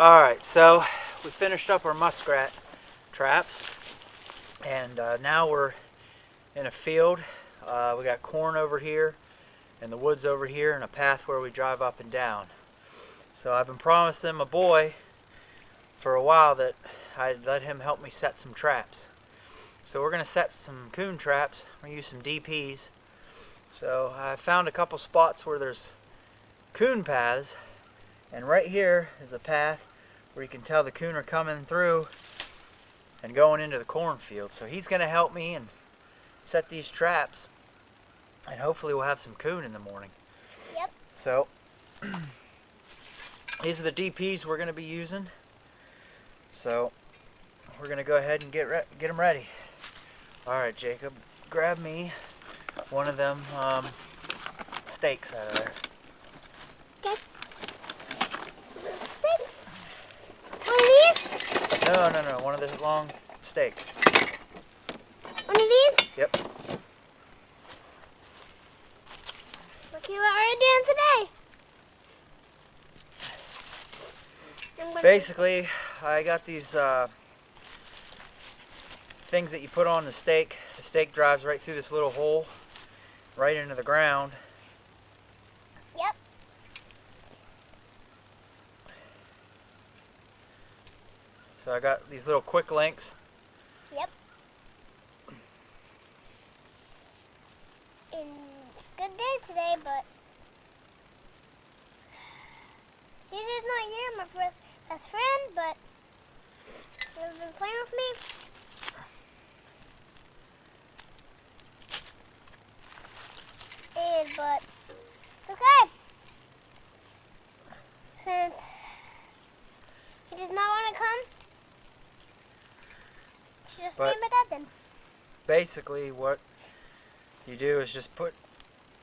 Alright, so we finished up our muskrat traps, and now we're in a field. We got corn over here and the woods over here and a path where we drive up and down. So I've been promising my boy for a while that I'd let him help me set some traps. So we're going to set some coon traps. We're going to use some DPs. So I found a couple spots where there's coon paths, and right here is a path where you can tell the coon are coming through and going into the cornfield. So he's going to help me and set these traps, and hopefully we'll have some coon in the morning. Yep. So these are the DPs we're going to be using. So we're going to go ahead and get them ready. Alright, Jacob, grab me one of them stakes out of there. Okay. One of these? No, one of those long stakes. One of these? Yep. Okay, what are you doing today? Basically, I got these things that you put on the stake. The stake drives right through this little hole, right into the ground. Yep. So I got these little quick links. Yep. And good day today, but CJ's not here, my best friend, but he's been playing with me. But it's okay. Since he does not want to come, she just leave it at them. Basically, what you do is just put,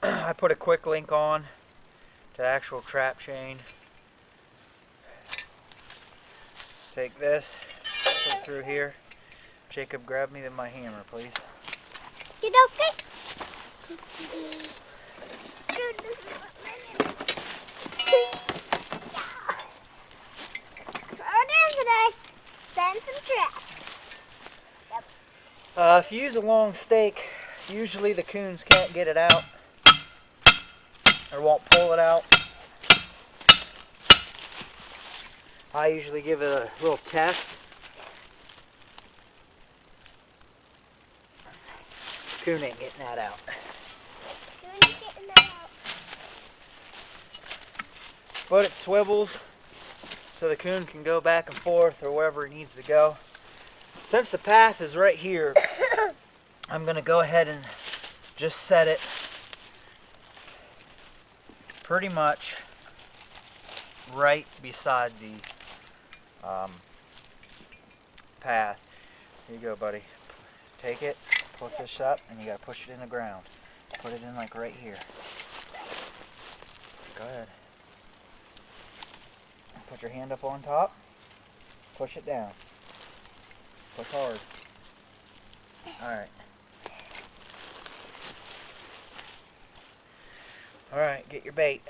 I put a quick link on to the actual trap chain. Take this, put it through here. Jacob, grab me my hammer, please. You okay? If you use a long stake, usually the coons can't get it out or won't pull it out. I usually give it a little test. Coon ain't getting that out. But it swivels so the coon can go back and forth or wherever it needs to go. Since the path is right here, I'm going to go ahead and just set it pretty much right beside the path. Here you go, buddy. Take it, put this up, and you got to push it in the ground. Put it in like right here. Go ahead. Put your hand up on top. Push it down. Push hard. Alright. Alright, get your bait.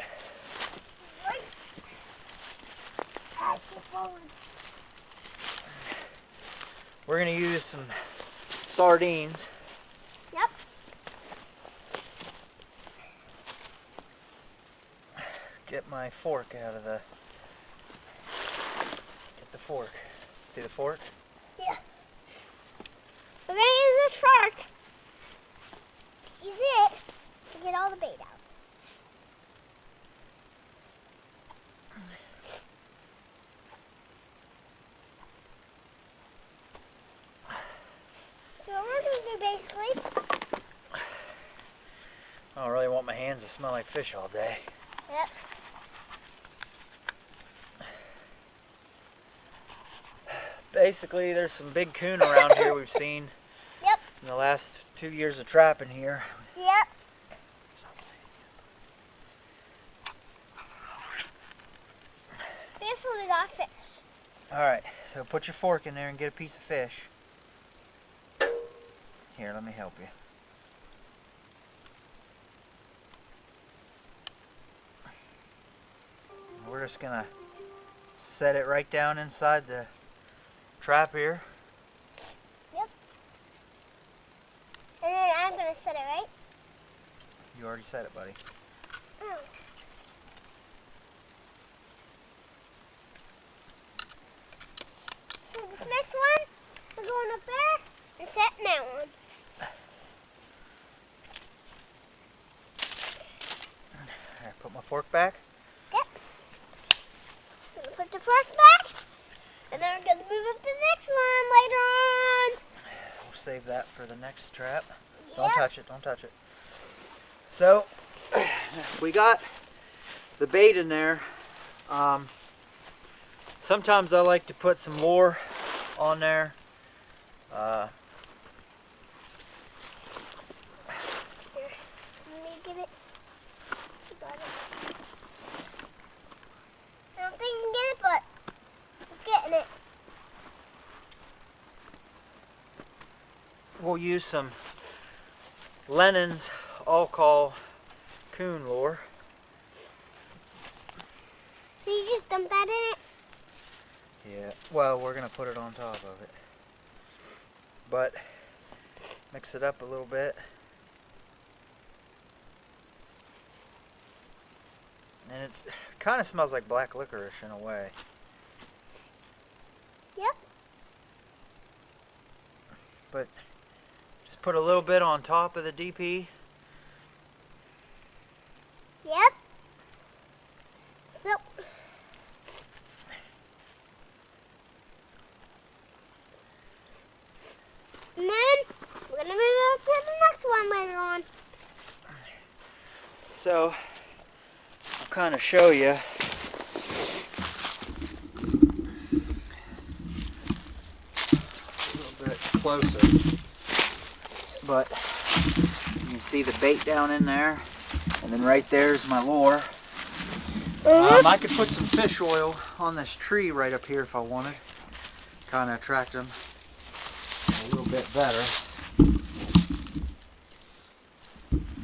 We're going to use some sardines. Yep. Get my fork out of the... Get the fork. See the fork? Yeah. We're going to use this fork. Use it to get all the bait out. So what we're going to do basically... I don't really want my hands to smell like fish all day. Yep. Basically, there's some big coon around here we've seen Yep. in the last 2 years of trapping here. Yep. Basically, we got fish. Alright, so put your fork in there and get a piece of fish. Here, let me help you. We're just gonna set it right down inside the trap here. Yep. And then I'm going to set it right. You already set it, buddy. Oh. So this next one, we're going up there and setting that one. Alright, put my fork back. Yep. So we'll put the fork back, and then we're going to move up to the next one later on. We'll save that for the next trap. Yep. Don't touch it, don't touch it. So, we got the bait in there. Sometimes I like to put some lure on there. Here, let me get it. You got it. I don't think you can get it, but I'm getting it. We'll use some Lennon's all-call coon lure. So you just dump that in it? Yeah, well, we're going to put it on top of it. But, mix it up a little bit. And it kind of smells like black licorice in a way. Yep. But, just put a little bit on top of the DP. Yep. So, and then we're going to move on to the next one later on. So, I'll kind of show you. A little bit closer. But, you can see the bait down in there. And then right there's my lure. I could put some fish oil on this tree right up here if I wanted. Kind of attract them a little bit better. And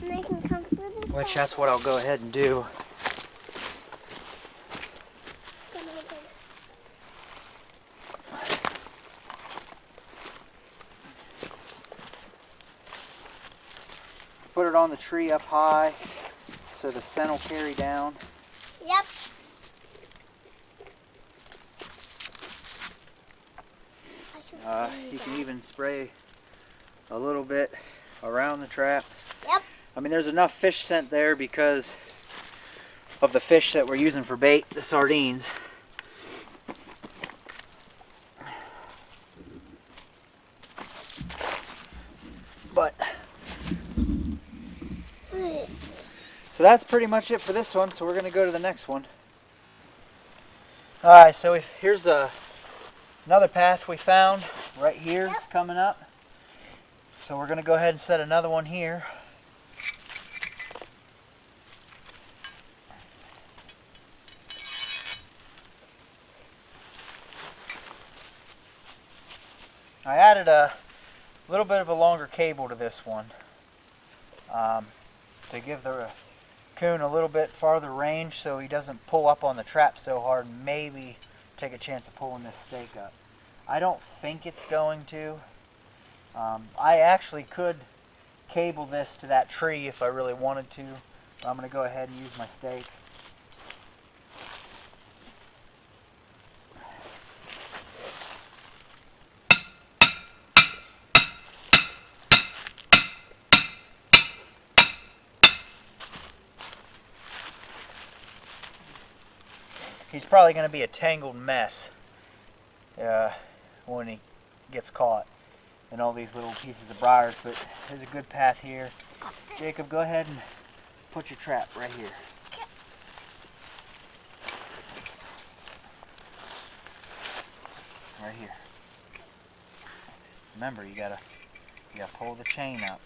they can come through this Which hole. that's what I'll go ahead and do. Put it on the tree up high so the scent will carry down. Yep. You can even spray a little bit around the trap. Yep. I mean, there's enough fish scent there because of the fish that we're using for bait, the sardines. But so that's pretty much it for this one, so we're going to go to the next one. Alright, so here's another path we found right here. It's coming up. So we're going to go ahead and set another one here. I added a little bit of a longer cable to this one to give the coon a little bit farther range so he doesn't pull up on the trap so hard and maybe take a chance of pulling this stake up. I don't think it's going to. I actually could cable this to that tree if I really wanted to. I'm going to go ahead and use my stake. He's probably going to be a tangled mess when he gets caught in all these little pieces of briars, but there's a good path here. Jacob, go ahead and put your trap right here. Right here. Remember, you gotta pull the chain up.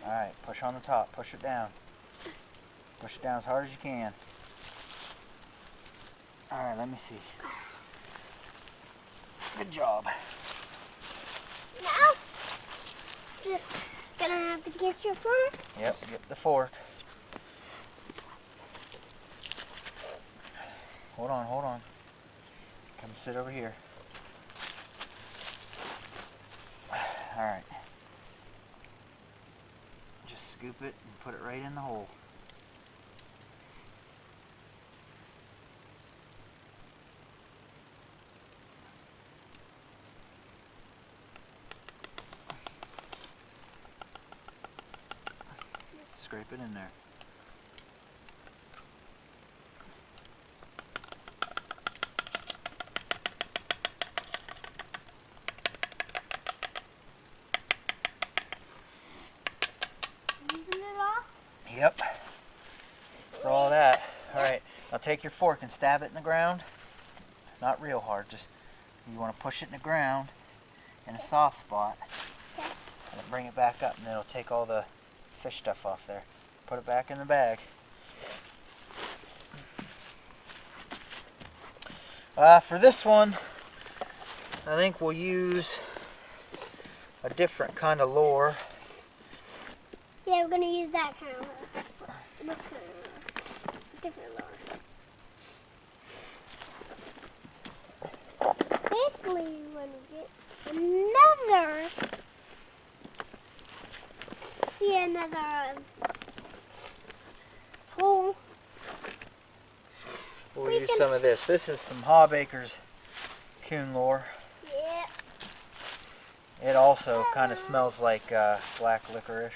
Alright, push on the top, push it down. Push it down as hard as you can. Alright, let me see. Good job. Now, just gonna have to get your fork. Yep, get the fork. Hold on, hold on. Come sit over here. Alright. Just scoop it and put it right in the hole. Scrape it in there. Yep. That's all that. Alright, now take your fork and stab it in the ground. Not real hard, just you want to push it in the ground in a soft spot. Okay. And then bring it back up, and then it'll take all the fish stuff off there. Put it back in the bag. For this one, I think we'll use a different kind of lure. Yeah, we're gonna use that kind of different lure. Basically, we want to get another hole. We'll use some of this. This is some Hawbaker's coon lure. Yeah. It also kind of smells like black licorice.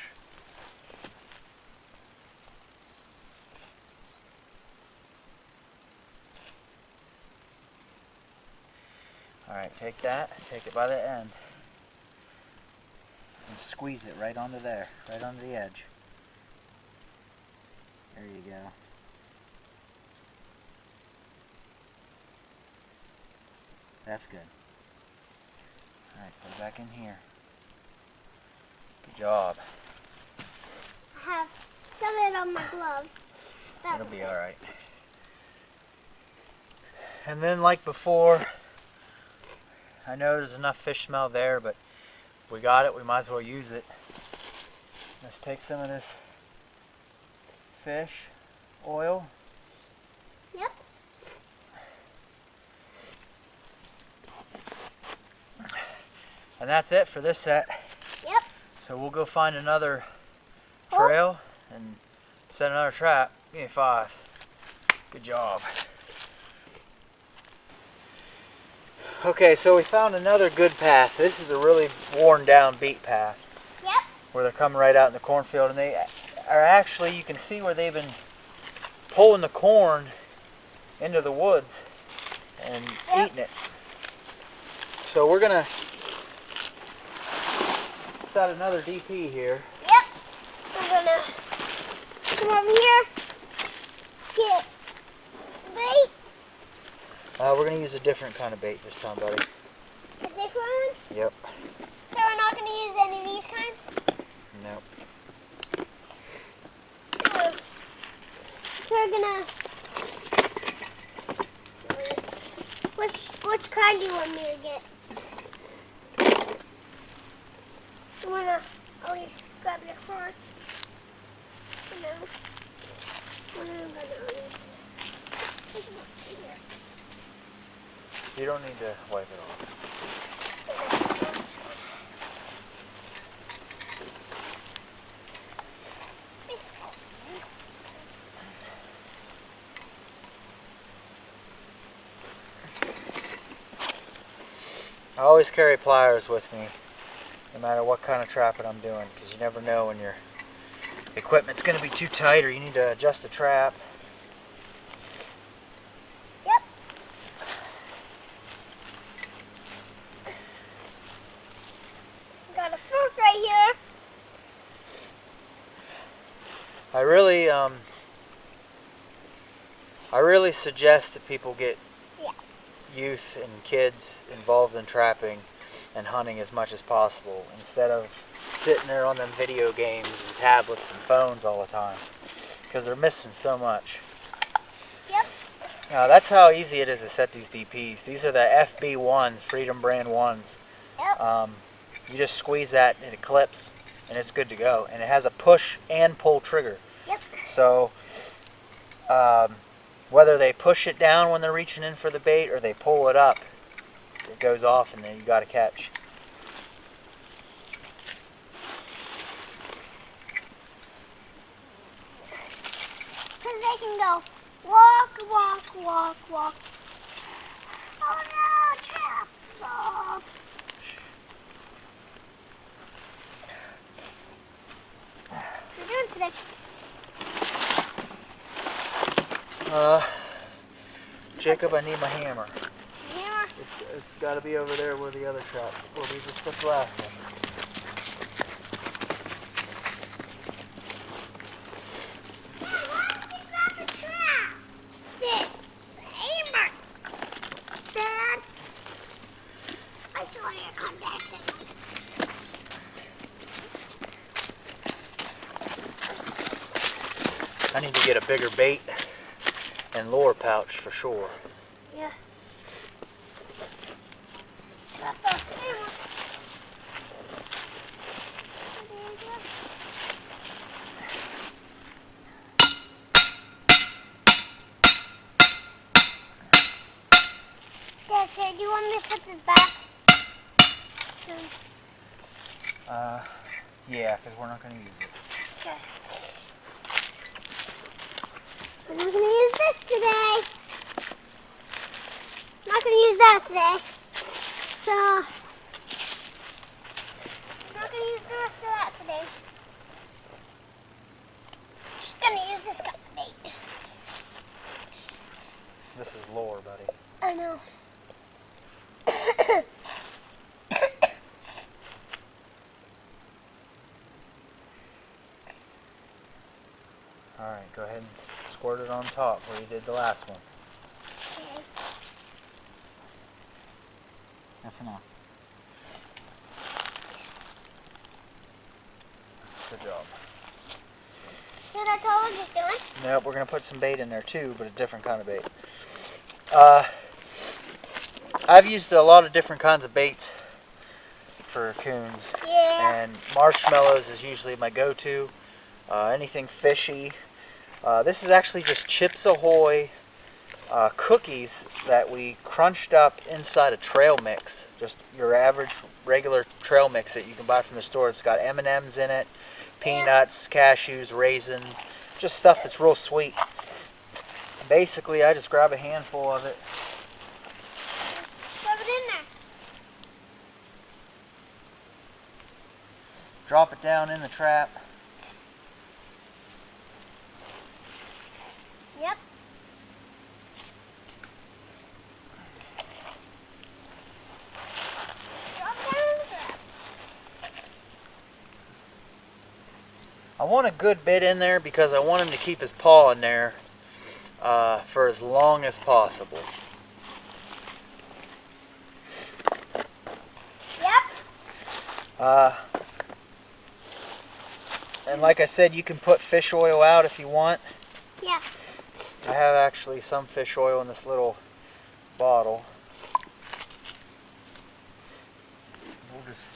Alright, take that, take it by the end, and squeeze it right onto there, right onto the edge. There you go. That's good. Alright, put it back in here. Good job. I have some of it on my glove. It'll be alright. And then like before, I know there's enough fish smell there, but we got it, we might as well use it. Let's take some of this fish oil. Yep. And that's it for this set. Yep. So we'll go find another trail and set another trap. Give me 5. Good job. Okay, so we found another good path. This is a really worn down beat path. Yep. Where they're coming right out in the cornfield, and they are actually, you can see where they've been pulling the corn into the woods and eating it. So we're gonna set another DP here. Yep. We're gonna come over here, get bait. We're gonna use a different kind of bait this time, buddy. A different one? Yep. So we're not gonna use any of these kinds? Nope. So we're gonna... Which kind do you want me to get? You wanna always grab your fork? No. I'm gonna always... You don't need to wipe it off. I always carry pliers with me, no matter what kind of trapping I'm doing, because you never know when your equipment's going to be too tight or you need to adjust the trap. Yep. Got a fork right here. I really suggest that people get youth and kids involved in trapping and hunting as much as possible, instead of sitting there on them video games and tablets and phones all the time, because they're missing so much. Yep. Now that's how easy it is to set these DPs. These are the FB1s, Freedom Brand 1s. Yep. You just squeeze that and it clips and it's good to go, and it has a push and pull trigger. Yep. So whether they push it down when they're reaching in for the bait or they pull it up, it goes off and then you got to catch. Because they can go walk, walk, walk, walk. Oh no, trap! Oh. What are you doing today? Jacob, I need my hammer. Hammer? It's got to be over there where the other trap. Well, we just put the last one. I need to get a bigger bait and lure pouch for sure. Yeah. Got the hammer. Dad, do you want me to put this back? Yeah, because we're not going to use it. Okay. I'm not going to use this today. I'm not going to use that today. So, I'm not going to use the rest of that today. Just going to use this kind of bait. This is lure, buddy. I know. Alright, go ahead and squirt it on top where you did the last one. Okay. That's enough. Good job. So that's all we're just doing? Nope, we're going to put some bait in there too, but a different kind of bait. I've used a lot of different kinds of baits for coons. Yeah. And marshmallows is usually my go-to. Anything fishy. This is actually just Chips Ahoy cookies that we crunched up inside a trail mix. Just your average regular trail mix that you can buy from the store. It's got M&Ms in it, peanuts, cashews, raisins, just stuff that's real sweet. Basically, I just grab a handful of it. Shove it in there. Drop it down in the trap. Yep. Drop it down in the trap. I want a good bit in there because I want him to keep his paw in there for as long as possible. Yep. And like I said, you can put fish oil out if you want. Yeah. I have actually some fish oil in this little bottle. We'll just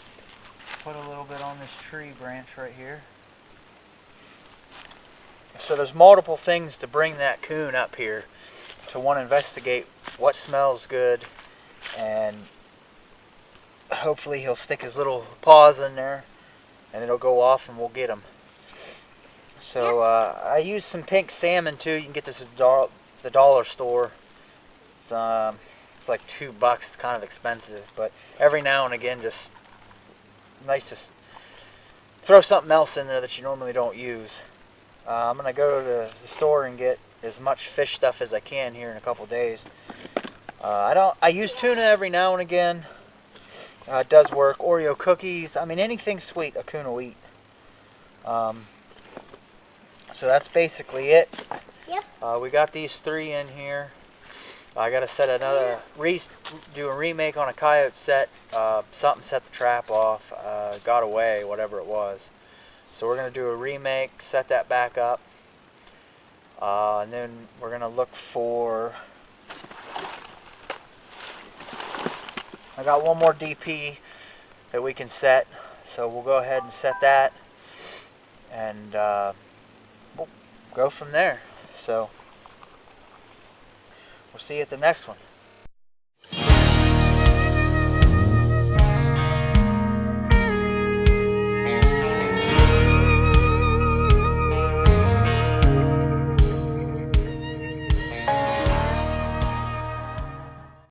put a little bit on this tree branch right here. So there's multiple things to bring that coon up here to want to investigate what smells good, and hopefully he'll stick his little paws in there and it'll go off and we'll get him. So I use some pink salmon too. You can get this at the dollar store. It's like $2. It's kind of expensive, but every now and again, just nice to throw something else in there that you normally don't use. I'm gonna go to the store and get as much fish stuff as I can here in a couple days. I use tuna every now and again. It does work. Oreo cookies. I mean, anything sweet a coon will eat. So that's basically it. Yep. We got these 3 in here. I got to set another, do a remake on a coyote set. Something set the trap off, got away, whatever it was. So we're going to do a remake, set that back up. And then we're going to look for, I got one more DP that we can set. So we'll go ahead and set that. And we'll go from there. So see you at the next one.